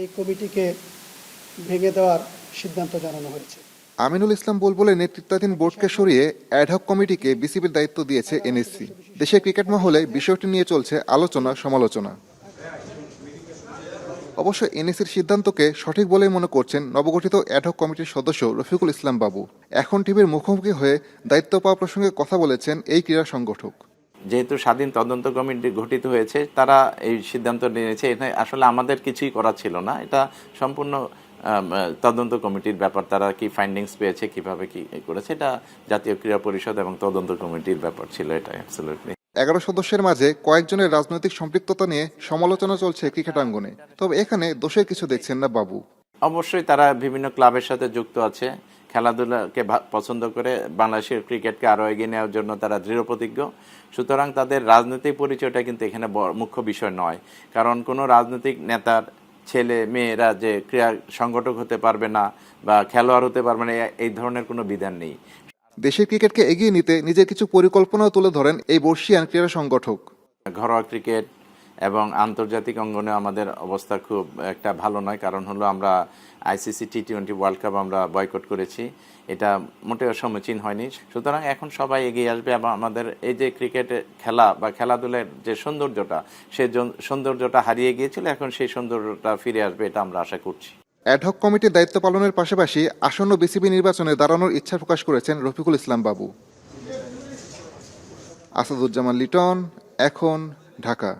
এই কমিটিকে ভেঙে দেওয়ার সিদ্ধান্ত জানানো হয়েছে। আমিনুল ইসলাম বুলবুলের নেতৃত্বাধীন বোর্ডকে সরিয়ে অ্যাডহক কমিটিকে বিসিবির দায়িত্ব দিয়েছে এনএসসি। দেশের ক্রিকেট মহলে বিষয়টি নিয়ে চলছে আলোচনা সমালোচনা। অবশ্য এনএসসির সিদ্ধান্তকে সঠিক বলেই মনে করছেন নবগঠিত অ্যাডহক কমিটির সদস্য রফিকুল ইসলাম বাবু। এখন টিভির মুখোমুখি হয়ে দায়িত্ব পাওয়া প্রসঙ্গে কথা বলেছেন এই ক্রীড়া সংগঠক। যেহেতু স্বাধীন তদন্ত কমিটি গঠিত হয়েছে, তারা এই সিদ্ধান্ত নিয়েছে। এটা আসলে আমাদের কিছুই করা ছিল না, এটা সম্পূর্ণ তদন্ত কমিটির ব্যাপার। তারা কি ফাইন্ডিংস পেয়েছে, কিভাবে কি করেছে, এটা জাতীয় ক্রীড়া পরিষদ এবং তদন্ত কমিটির ব্যাপার ছিল। এটা অ্যাবসলিউটলি 11 সদস্যের মাঝে কয়েকজনের রাজনৈতিক সম্পৃক্ততা নিয়ে সমালোচনা চলছে ক্রিকেট আঙ্গনে। তবে এখানে দোষের কিছু দেখছেন না বাবু। অবশ্যই তারা বিভিন্ন ক্লাবের সাথে যুক্ত আছে, খেলাধুলাকে পছন্দ করে বাংলাদেশের ক্রিকেটকে আরও এগিয়ে নেওয়ার জন্য তারা দৃঢ় প্রতিজ্ঞ। সুতরাং তাদের রাজনৈতিক পরিচয়টা কিন্তু এখানে মুখ্য বিষয় নয়। কারণ কোনো রাজনৈতিক নেতার ছেলে মেয়েরা যে ক্রীড়া সংগঠক হতে পারবে না বা খেলোয়াড় হতে পারবে না, এই ধরনের কোনো বিধান নেই। দেশের ক্রিকেটকে এগিয়ে নিতে নিজের কিছু পরিকল্পনাও তুলে ধরেন এই বর্ষিয়ান ক্রীড়া সংগঠক। ঘরোয়া ক্রিকেট এবং আন্তর্জাতিক অঙ্গনে আমাদের অবস্থা খুব একটা ভালো নয়। কারণ হলো আমরা আইসিসি টি20 ওয়ার্ল্ড কাপ আমরা বয়কট করেছি, এটা মোটেও সমীচীন হয়নি। সুতরাং এখন সবাই এগিয়ে আসবে এবং আমাদের এই যে ক্রিকেটে খেলা বা খেলাধুলার যে সৌন্দর্যটা, সেই সৌন্দর্যটা হারিয়ে গিয়েছিল, এখন সেই সৌন্দর্যটা ফিরে আসবে, এটা আমরা আশা করছি। অ্যাডহক কমিটির দায়িত্ব পালনের পাশাপাশি আসন্ন বিসিবি নির্বাচনে দাঁড়ানোর ইচ্ছা প্রকাশ করেছেন রফিকুল ইসলাম বাবু। আসাদুজ্জামান লিটন, এখন, ঢাকা।